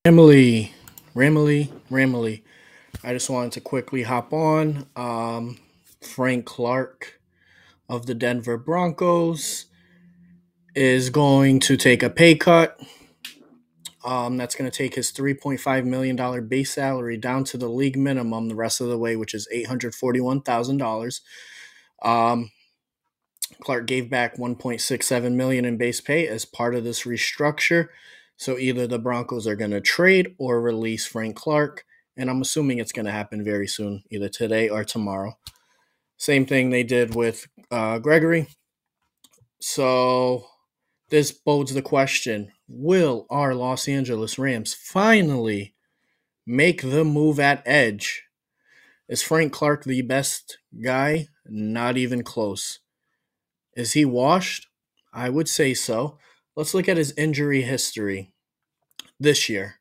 Ramily. I just wanted to quickly hop on. Frank Clark of the Denver Broncos is going to take a pay cut. That's going to take his $3.5 million base salary down to the league minimum the rest of the way, which is $841,000. Um, Clark gave back $1.67 million in base pay as part of this restructure. So either the Broncos are going to trade or release Frank Clark, and I'm assuming it's going to happen very soon, either today or tomorrow. Same thing they did with Gregory. So this bodes the question: will our Los Angeles Rams finally make the move at edge? Is Frank Clark the best guy? Not even close. Is he washed? I would say so. Let's look at his injury history this year.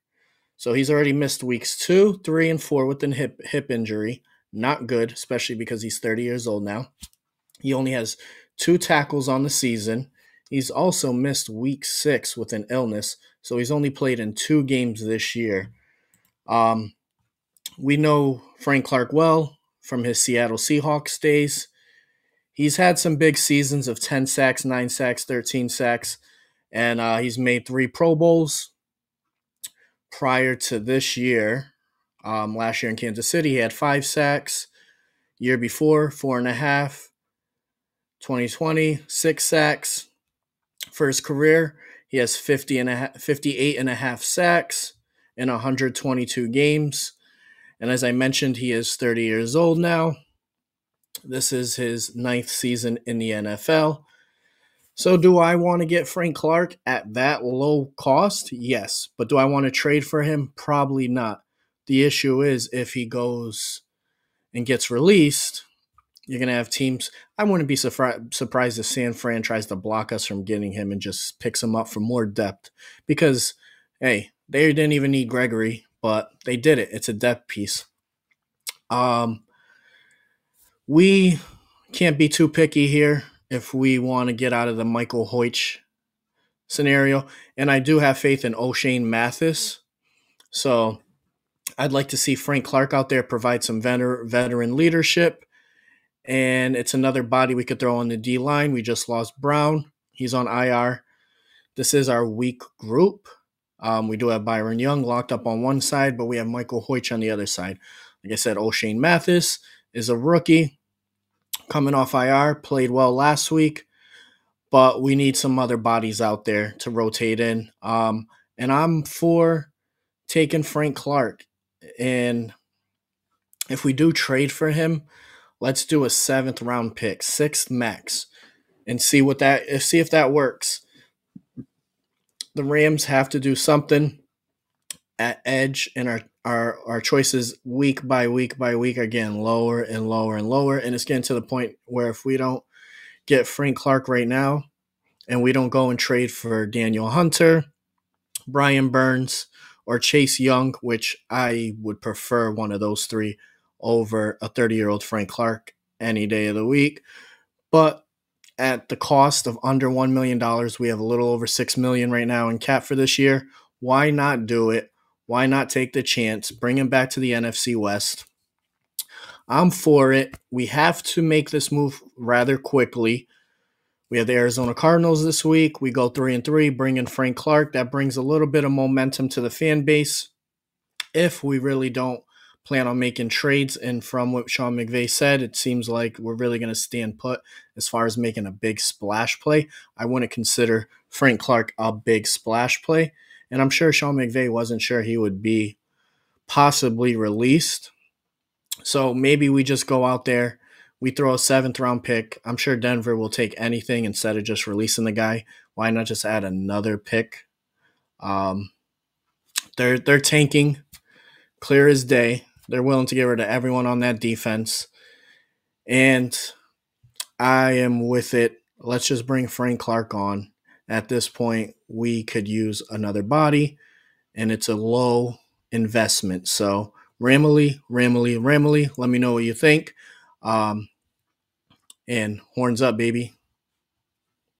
So he's already missed weeks 2, 3, and 4 with an hip injury. Not good, especially because he's 30 years old now. He only has 2 tackles on the season. He's also missed week 6 with an illness, so he's only played in 2 games this year. We know Frank Clark well from his Seattle Seahawks days. He's had some big seasons of 10 sacks, 9 sacks, 13 sacks, and he's made 3 Pro Bowls. Prior to this year, last year in Kansas City, he had 5 sacks. Year before, 4.5. 2020, 6 sacks. For his career, he has 58.5 sacks in 122 games. And as I mentioned, he is 30 years old now. This is his 9th season in the NFL. So do I want to get Frank Clark at that low cost? Yes. But do I want to trade for him? Probably not. The issue is if he goes and gets released, you're going to have teams. I wouldn't be surprised if San Fran tries to block us from getting him and just picks him up for more depth. Because, hey, they didn't even need Gregory, but they did it. It's a depth piece. We can't be too picky here if we want to get out of the Michael Hoyt scenario. And I do have faith in O'Shane Mathis. So I'd like to see Frank Clark out there provide some veteran leadership. And it's another body we could throw on the D line. We just lost Brown. He's on IR. This is our weak group. We do have Byron Young locked up on one side, but we have Michael Hoyt on the other side. Like I said, O'Shane Mathis is a rookie coming off IR, played well last week, but we need some other bodies out there to rotate in. And I'm for taking Frank Clark. And if we do trade for him, let's do a 7th round pick, 6th max, and see if that works. The Rams have to do something at edge, and our choices week by week are getting lower and lower and lower, and it's getting to the point where if we don't get Frank Clark right now, and we don't go and trade for Daniel Hunter, Brian Burns, or Chase Young, which I would prefer one of those 3 over a 30-year-old Frank Clark any day of the week. But at the cost of under $1 million, we have a little over $6 million right now in cap for this year. Why not do it? Why not take the chance? Bring him back to the NFC West. I'm for it. We have to make this move rather quickly. We have the Arizona Cardinals this week. We go 3-3, bring in Frank Clark. That brings a little bit of momentum to the fan base. If we really don't plan on making trades, and from what Sean McVay said, it seems like we're really going to stand put as far as making a big splash play. I wouldn't consider Frank Clark a big splash play, and I'm sure Sean McVay wasn't sure he would be possibly released. So maybe we just go out there, we throw a 7th round pick. I'm sure Denver will take anything instead of just releasing the guy. Why not just add another pick? They're tanking, clear as day. They're willing to get rid of everyone on that defense. And I am with it. Let's just bring Frank Clark on. At this point, we could use another body, and it's a low investment. So, Ramily, let me know what you think. And horns up, baby.